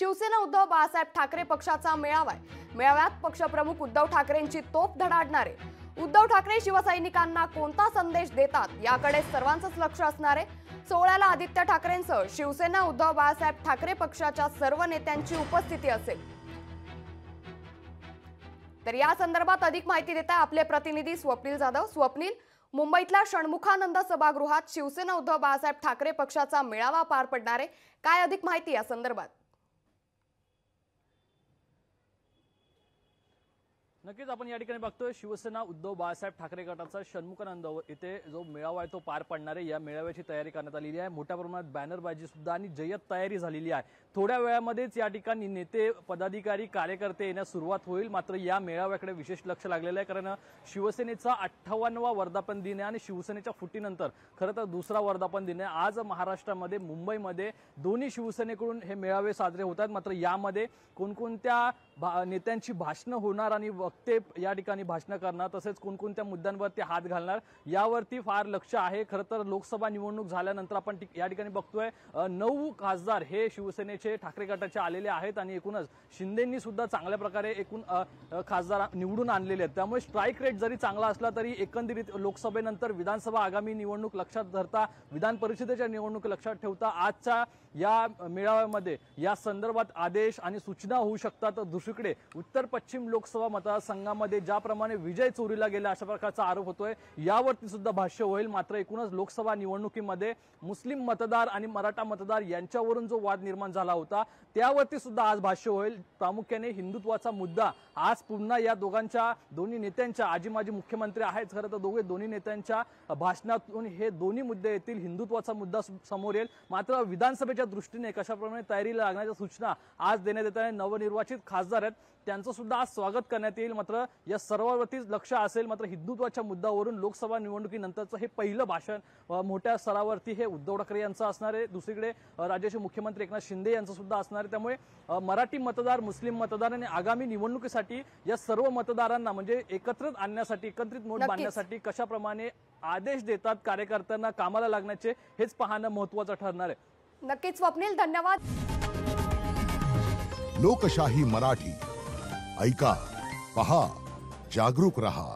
शिवसेना उद्धव बाळासाहेब ठाकरे पक्षाचा मेळावा आहे। मेळाव्यात पक्षप्रमुख उद्धव ठाकरेंची तोफ धडाडणार आहे। उद्धव ठाकरे शिवसैनिकांना कोणता संदेश देतात याकडे सर्वांचंच लक्ष असणार आहे। सोहळ्याला आदित्य ठाकरेंसह शिवसेना उद्धव बाळासाहेब ठाकरे पक्षाच्या सर्व नेत्यांची उपस्थिती असेल। तर या संदर्भात अधिक माहिती देत आहे आपले प्रतिनिधी स्वप्नील जाधव। स्वप्नील, मुंबईतल्या षण्मुखानंद सभागृहात शिवसेना उद्धव बाळासाहेब ठाकरे पक्षाचा मेळावा पार पडणार आहे, काय अधिक माहिती या संदर्भात? नक्कीच आपण या ठिकाणी बघतोय शिवसेना उद्धव बाळासाहेब ठाकरे गटाचा षण्मुखानंद येथे जो मेळावा आहे तो पार पडणार आहे। या मेळाव्याची तयारी करण्यात आलेली आहे। मोठ्या प्रमाणात बॅनरबाजी सुद्धा आणि जय्यत तयारी झालेली आहे। थोड्या वेळामध्येच या ठिकाणी नेते, पदाधिकारी, कार्यकर्ते येण्यास सुरुवात होईल। मात्र या मेळाव्याकडे विशेष लक्ष लागलेलं आहे, कारण शिवसेनेचा 58वा वर्धापन दिन आहे आणि शिवसेनेच्या फुटीनंतर खरं तर दुसरा वर्धापन दिन आहे। आज महाराष्ट्रामध्ये, मुंबईमध्ये दोन्ही शिवसेनेकडून हे मेळावे साजरे होतात। मात्र यामध्ये कोणकोणत्या नेत्यांची भाषणं होणार आणि वक्ते या ठिकाणी भाषण करणार, तसेच कोणकोणत्या मुद्द्यांवरती हात घालणार यावरती फार लक्ष आहे। खरं तर लोकसभा निवडणूक झाल्यानंतर आपण या ठिकाणी बघतोय 9 खासदार हे शिवसेनेचे ठाकरे गटाचे आलेले आहेत आणि एकूणच शिंदेंनी सुद्धा चांगल्या प्रकारे एकूण खासदार निवडून आणलेले आहेत। त्यामुळे स्ट्राईक रेट जरी चांगला असला तरी एकंदरीत लोकसभेनंतर विधानसभा आगामी निवडणूक लक्षात धरता, विधान परिषदेच्या निवडणूक लक्षात ठेवता आजच्या या मेळाव्यामध्ये या संदर्भात आदेश आणि सूचना होऊ शकतात। दुसरीकडे उत्तर पश्चिम लोकसभा मतदारसंघामध्ये ज्याप्रमाणे विजय चोरीला गेला अशा प्रकारचा आरोप होतोय, यावरती सुद्धा भाष्य होईल। मात्र एकूणच लोकसभा निवडणुकीमध्ये मुस्लिम मतदार आणि मराठा मतदार यांच्यावरून जो वाद निर्माण झाला होता त्यावरती सुद्धा आज भाष्य होईल। प्रामुख्याने हिंदुत्वाचा मुद्दा आज पुन्हा या दोन्ही नेत्यांच्या, आजी माजी मुख्यमंत्री आहेत खरं तर दोन्ही नेत्यांच्या भाषणातून हे दोन्ही मुद्दे येतील। हिंदुत्वाचा मुद्दा समोर येईल। मात्र विधानसभेच्या दृष्टीने कशाप्रमाणे तयारीला लागण्याच्या सूचना आज देण्यात येत आहे। नवनिर्वाचित खासदार आहेत त्यांचं सुद्धा आज स्वागत करण्यात येईल। मात्र या सर्वावरतीच लक्ष असेल। मात्र हिंदुत्वाच्या मुद्द्यावरून लोकसभा निवडणुकीनंतरचं हे पहिलं भाषण मोठ्या स्तरावरती हे उद्धव ठाकरे यांचं असणार आहे। दुसरीकडे राज्याचे मुख्यमंत्री एकनाथ शिंदे यांचं सुद्धा असणार आहे। त्यामुळे मराठी मतदार, मुस्लिम मतदार आणि आगामी निवडणुकीसाठी या सर्व मतदारांना म्हणजे एकत्रित आणण्यासाठी, एकत्रित नोट बांधण्यासाठी कशाप्रमाणे आदेश देतात कार्यकर्त्यांना कामाला लागण्याचे, हेच पाहणं महत्त्वाचं ठरणार आहे। नक्कीच स्वप्नील, धन्यवाद। लोकशाही मराठी ऐका, पहा, जागरूक रहा।